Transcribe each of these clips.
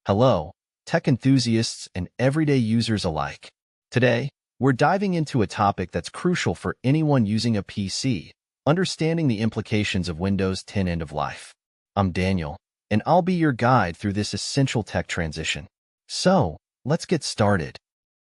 Hello, tech enthusiasts and everyday users alike. Today, we're diving into a topic that's crucial for anyone using a PC, understanding the implications of Windows 10 end of life. I'm Daniel, and I'll be your guide through this essential tech transition. So, let's get started.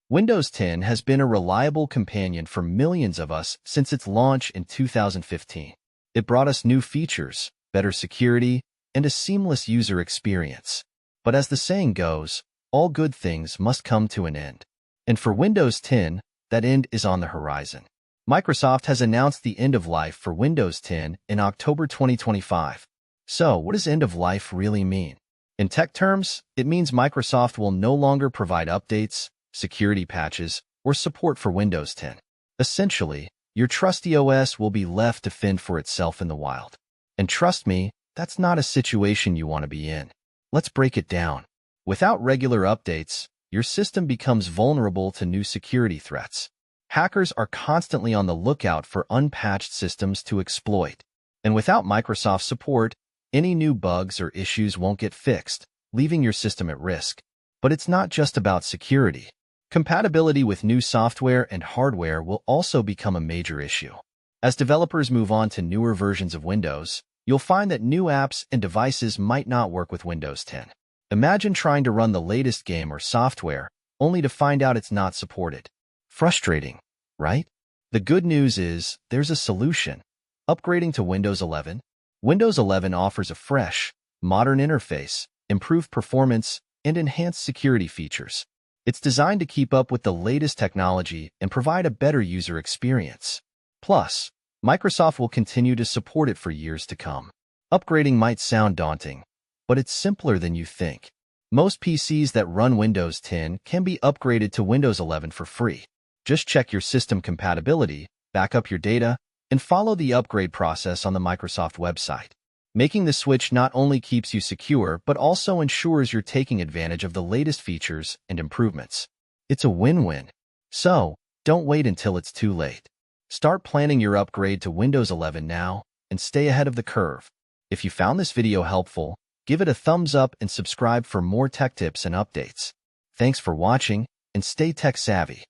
Windows 10 has been a reliable companion for millions of us since its launch in 2015. It brought us new features, better security, and a seamless user experience. But as the saying goes, all good things must come to an end. And for Windows 10, that end is on the horizon. Microsoft has announced the end of life for Windows 10 in October 2025. So, what does end of life really mean? In tech terms, it means Microsoft will no longer provide updates, security patches, or support for Windows 10. Essentially, your trusty OS will be left to fend for itself in the wild. And trust me, that's not a situation you want to be in. Let's break it down. Without regular updates, your system becomes vulnerable to new security threats. Hackers are constantly on the lookout for unpatched systems to exploit. And without Microsoft support, any new bugs or issues won't get fixed, leaving your system at risk. But it's not just about security. Compatibility with new software and hardware will also become a major issue. As developers move on to newer versions of Windows, you'll find that new apps and devices might not work with Windows 10. Imagine trying to run the latest game or software, only to find out it's not supported. Frustrating, right? The good news is, there's a solution. Upgrading to Windows 11. Windows 11 offers a fresh, modern interface, improved performance, and enhanced security features. It's designed to keep up with the latest technology and provide a better user experience. Plus, Microsoft will continue to support it for years to come. Upgrading might sound daunting, but it's simpler than you think. Most PCs that run Windows 10 can be upgraded to Windows 11 for free. Just check your system compatibility, back up your data, and follow the upgrade process on the Microsoft website. Making the switch not only keeps you secure, but also ensures you're taking advantage of the latest features and improvements. It's a win-win. So, don't wait until it's too late. Start planning your upgrade to Windows 11 now and stay ahead of the curve. If you found this video helpful, give it a thumbs up and subscribe for more tech tips and updates. Thanks for watching, and stay tech savvy.